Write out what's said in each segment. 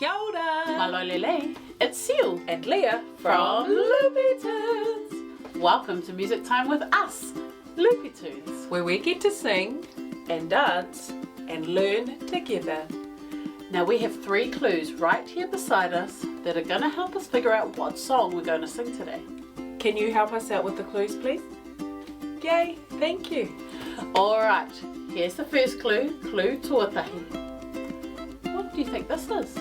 Kia ora! Malolele, it's Seal And Leah from Loopy Tunes. Welcome to Music Time with us, Loopy Tunes. where we get to sing and dance and learn together. Now we have 3 clues right here beside us that are going to help us figure out what song we're going to sing today. Can you help us out with the clues, please? Yay, thank you. Alright, here's the first clue, clue tuatahi. What do you think this is?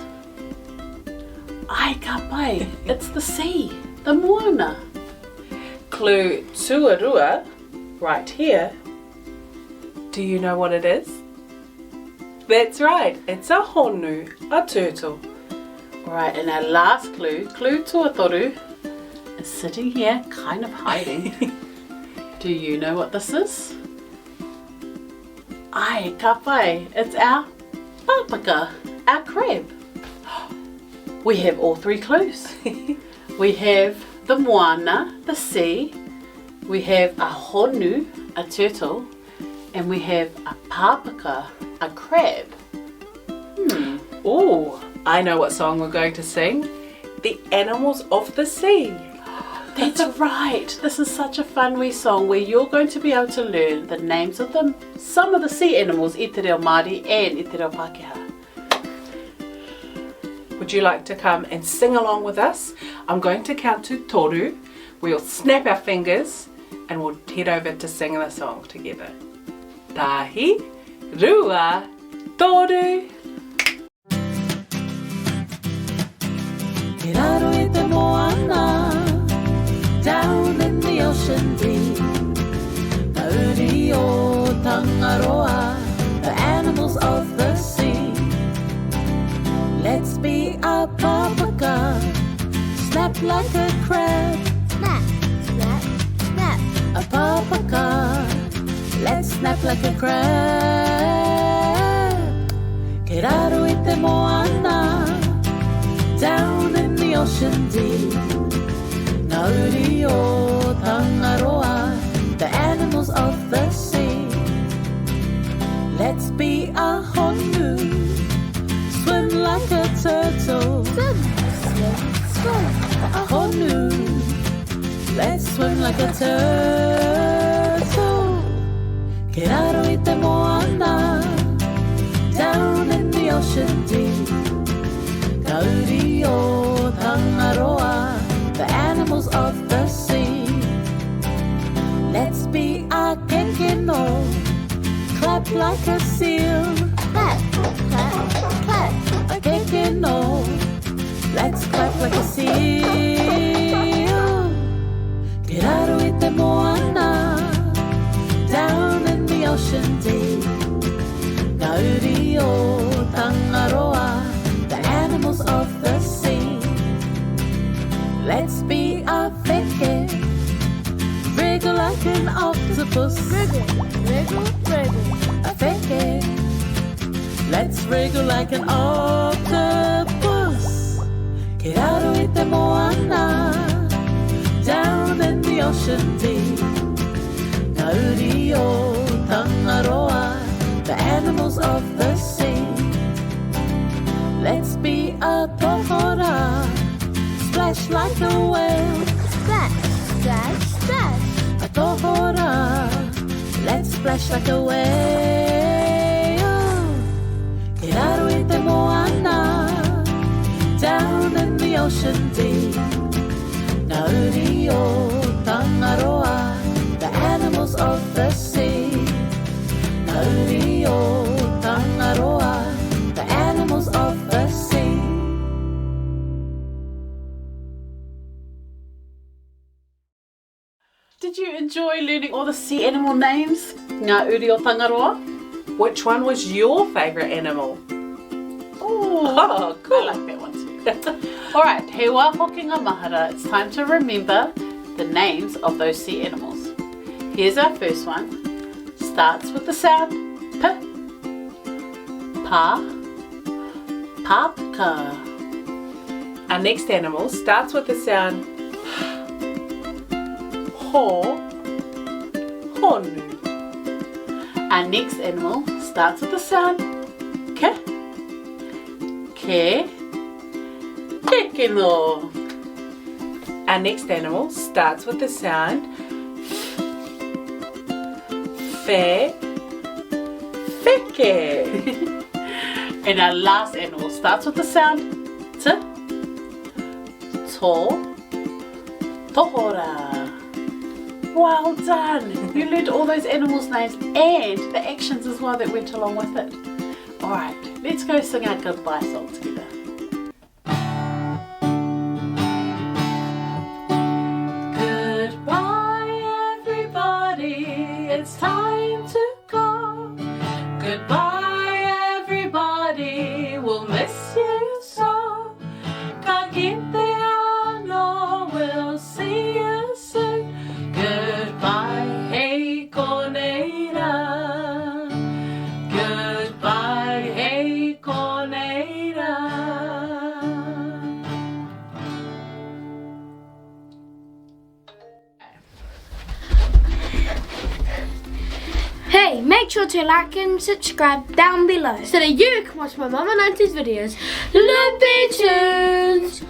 Ai ka pai, it's the sea, the moana. Clue tuarua, right here. Do you know what it is? That's right, it's a honu, a turtle. Alright, and our last clue, clue tuatoru, is sitting here kind of hiding. Do you know what this is? Ai ka pai, it's our papaka, our crab. We have all 3 clues. We have the moana, the sea, we have a honu, a turtle, and we have a papaka, a crab. Oh, I know what song we're going to sing. The Animals of the Sea. That's right. This is such a fun wee song where you're going to be able to learn the names of some of the sea animals i te reo Māori and i te reo Pākehā. Would you like to come and sing along with us? I'm going to count to toru. We'll snap our fingers and we'll head over to sing the song together. Tahi, rua, toru. Ke raro e te moana, down in the ocean deep. Kauri o Tangaroa, the animals of the sea. Let's be a papaka, snap like a crab. Snap, snap, snap. A papaka, let's snap like a crab. Ke raro i te moana, down in the ocean deep. Nauri o Tangaroa, the animals of the sea. Let's be a honu, swim like a turtle. Swim, swim, swim. A honu, let's swim like a turtle. Ke raro i te moana, down in the ocean deep. Kauri o Tangaroa, the animals of the sea. Let's be a kekeno, clap like a seal. Clap, clap, clap. A kekeno, let's clap like a seal. Ke raro i te moana, down in the ocean deep. Kauri o Tangaroa, the animals of the sea. Let's be a feke, wriggle like an octopus. Wriggle, wriggle, wriggle. A feke, let's wriggle like an octopus. Ke raro i te moana, down in the ocean deep. Kauri o Tangaroa, the animals of the sea. Let's be a tohora, splash like a whale. Splash, splash, splash. A tohora, let's splash like a whale. Ke raro i te moana, down in the ocean deep. Nauri o Tangaroa, the animals of the sea. Nauri o Tangaroa, the animals of the sea. Did you enjoy learning all the sea animal names? Ngā uri o Tangaroa? Which one was your favourite animal? Oh, cool. I like that one too. Alright, he wā Hokinga Mahara. It's time to remember the names of those sea animals. Here's our first one. Starts with the sound P. Pa. Papaka. Our next animal starts with the sound ho, honu. Our next animal starts with the sound K. Ke. kino. Our next animal starts with the sound fe, feke. And our last animal starts with the sound t, to, tohora. Well done! You learned all those animals' names and the actions as well that went along with it. Alright, let's go sing our goodbye song together. Goodbye everybody, it's time to go. Goodbye everybody, we'll miss you so. Ka kite ano, we'll see you soon. Goodbye, hey koneira. Goodbye, hey koneira. Hey, make sure to like and subscribe down below so that you can watch my mum and auntie's videos. Loopy Tunes!